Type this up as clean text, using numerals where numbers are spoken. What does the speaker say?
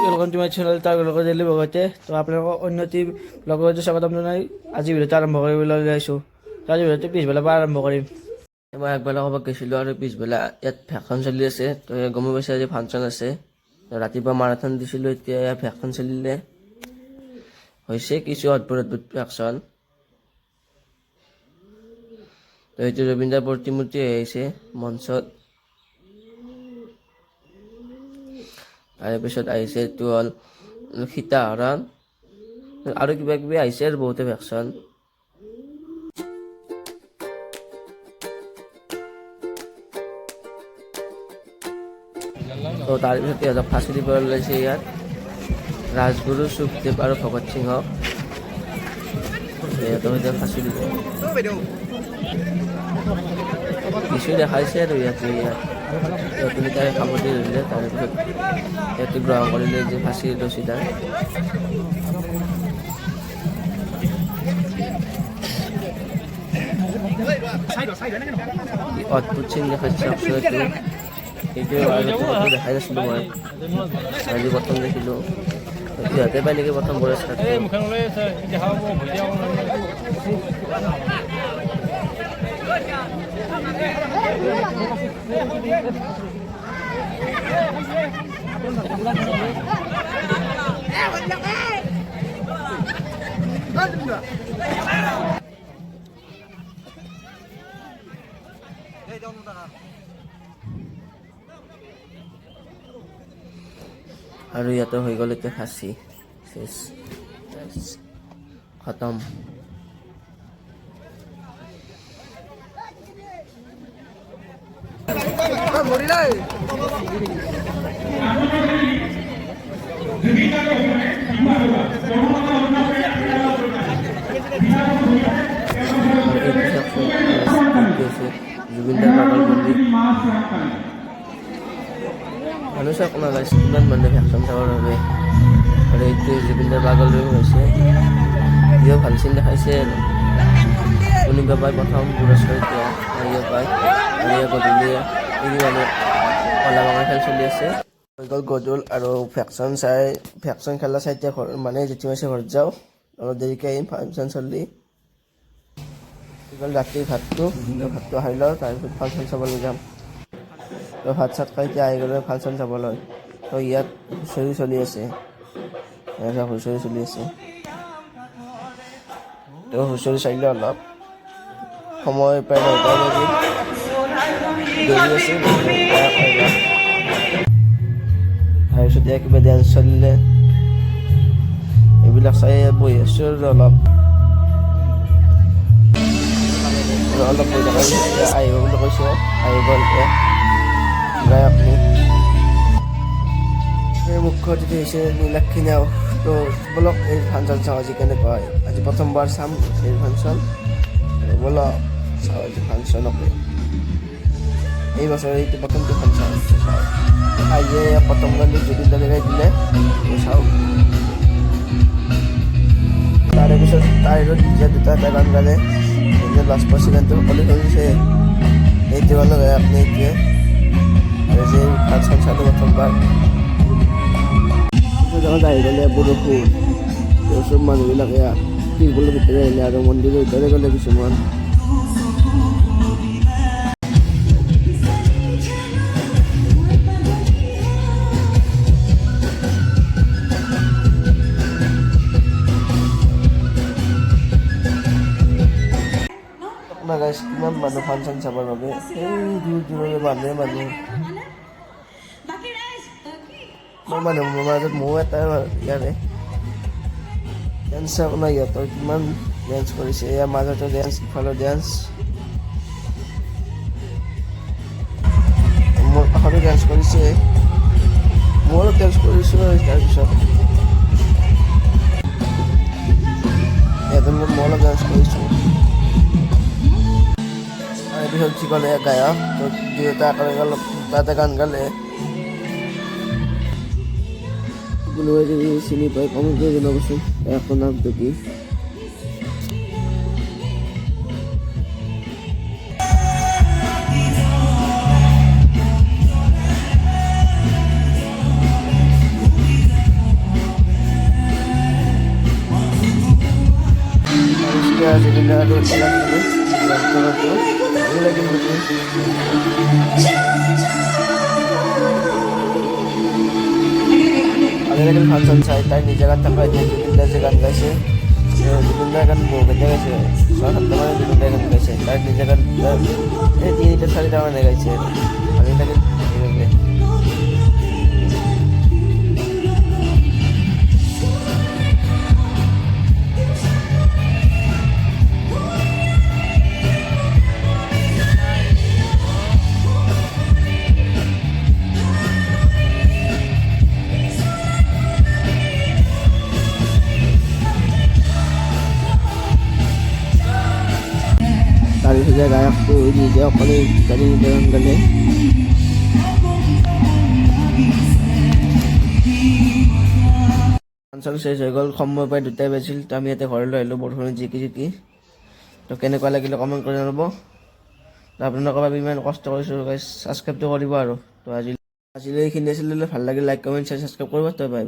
Welcome to my channel তাৰ লগত দিল্লী ভগতে। তো আপোনালোকক অন্যটি ব্লগত স্বাগতম জনাই আজি ভিডিঅ'টো আৰম্ভ কৰিবলৈ ওলাইছোঁ। তো আজি ভিডিঅ'টো পিছবেলাৰ পৰা আৰম্ভ কৰিম। মই আগবেলা ক'ৰবাত গৈছিলোঁ আৰু পিছবেলা ইয়াত ভেকশ্যন চলি আছে। তো গমো পাইছে আজি ফাংচন আছে। তো ৰাতিপুৱা মাৰাথন দিছিলোঁ, এতিয়া ইয়াত ভেকশ্যন চলিলে হৈছে কিছু অদ্ভুত অদ্ভুত ভেকশ্যন। তো সেইটো জুবিনদাৰ প্ৰতিমূৰ্তি আহিছে মঞ্চত। তাৰপিছত আহিছে এইটো হ'ল সীতাহৰণ আৰু কিবা কিবি আহিছে আৰু বহুতে ভেকশ্যন। তো তাৰপিছত সিহঁতক ফাঁচি দিব ওলাইছে ইয়াত ৰাজগুৰু, সুখদেৱ আৰু ভগত সিংহক। সিহঁতক এতিয়া ফাঁচি দিব কিছু দেখাইছে আৰু ইয়াতে সিহঁতে তাই সাৱটি ধৰিলে। তাৰপিছত সিহঁতে গ্ৰহণ কৰিলে যে ফাঁচি ৰছীডাল। অদ্ভুত চিন দেখাইছে চাওকচোন। এইটো আগতে দেখাই নাছিলোঁ মই, আজি প্ৰথম দেখিলোঁ। সিহঁতে পাই নেকি প্ৰথম পুৰস্কাৰ। আৰু ইয়াতে হৈ গ'ল এতিয়া ফাঁচি শেষ খতম। জুবিনদাৰ পাগলবন্দী মানুহ চাওক নালাগিছে, কিমান মানুহে ভেকশ্যন চাবৰ বাবে। আৰু এইটো জুবিনদাৰ পাগলবন্দী হৈছে, সিও ভাল চিন দেখাইছে আৰু কোনোবা পাই প্ৰথম পুৰস্কাৰ। এতিয়া হেৰিও পায় আৰু গধূলি এই মানে কলা ৰঙৰ খেল চলি আছে। হৈ গ'ল গধূল আৰু ভেকশ্যন খেলা চাই এতিয়া মানে যেতিয়া মাছে ঘৰত যাওঁ, অলপ দেৰিকৈ আহিম ফাংচন চলি। গ'ল ৰাতিৰ ভাতটো খাই লওঁ, তাৰপিছত ফাংচন চাবলৈ যাম। তো ভাত চাত খাই এতিয়া আহি গ'লে ফাংচন চাবলৈ। তো ইয়াত হুঁচৰি চলি আছে, হুঁচৰি চলি আছে। তো হুঁচৰি চাইলে অলপ সময় প্ৰায় 9টা বাজিল, দেৰি আছে। তাৰপিছত কিবা ডেন্স চলিলে, এইবিলাক চাই বহি আছোঁ আৰু অলপ বহি থকা আহিব বুলি কৈছে। আহিব গায়কনি এই মুখ্য অতিথি হৈছে নীলাক্ষী নেওগ। তো বলক এই ফাংচন চাওঁ আজি কেনেকুৱা হয়। আজি প্ৰথমবাৰ চাম এই ফাংচন। বলক চাওঁ আজি ফাংচনকে, এই বছৰ এইটো প্ৰথমটো ফাংচন চাওঁ। আজি প্ৰথম গানটো জুবিনদা দেখাই দিলে, চাওঁ। তাৰে পিছত তাইৰ নিজে দুটা গান গালে। লাষ্ট পাৰ্চি গানটো সকলোৱে শুনিছে, এইটো অলপ আপুনি এইটোৱে আৰু যে ফাংচন চালোঁ প্ৰথমবাৰ। জেগাত আহি গ'লে বৰষুণ, চব মানুহবিলাকে টিউবৱেলৰ ভিতৰে আহিলে আৰু মন্দিৰৰ ভিতৰে গ'লে কিছুমান। কিমান মানুহ ফাংচন চাবৰ বাবে, এই দূৰ দূৰলৈ মানুহ মোৰ মাজত ময়ো এটা ইয়াৰে ডেন্স চাওক না। ইহঁতৰ কিমান ডেন্স কৰিছে, ইয়াৰ মাজতে ডেন্স, ইফালৰ ডেন্স, মোৰ কাষতে ডেন্স কৰিছে, ময়ো ডেন্স কৰিছোঁ। তাৰপিছত মই অলপ ডেন্স কৰিছোঁ। তাৰপিছত যি ক'লে গায়ক, তো দুয়োটা তাতে গান গালে। কোনোবাই যদি চিনি পাই কমেণ্ট কৰি জনাবচোন গায়কৰ নামটো কি। এতিয়া জুবিন দাৰ আৰু খেলা ভাল লাগিল ভালো লাগিল ফাংশন চাই তাই নিজে গান থাকা এতিয়া জুবিন দাই যে গান গাইছে জুবিন দাৰ গান বহুকেইটা গাইছে 6-7টা মানে জুবিন দাই গান গাইছে তাই নিজে গান এই 3-4টা মানে গাইছে ভালো লাগিল সেইবাবে তাৰপিছতে গায়কটো নিজে অকলে গাড়ী গান গালে ফাংচন শেষ হৈ গ'ল সময় পাই 2টাই বাজিছিল তো আমি ইয়াতে ঘৰলৈ আহিলোঁ বৰষুণত জিকি তো কেনেকুৱা লাগিলে কমেণ্ট কৰি জনাব তো আপোনালোকৰ বাবে ইমান কষ্ট কৰিছোঁ ছাবস্ক্ৰাইবটো কৰিব আৰু তো আজিলৈ এইখিনি আছিলে ভাল লাগিল লাইক কমেণ্ট শ্বেয়াৰ ছাবস্ক্ৰাইব কৰিব তো বাই বাই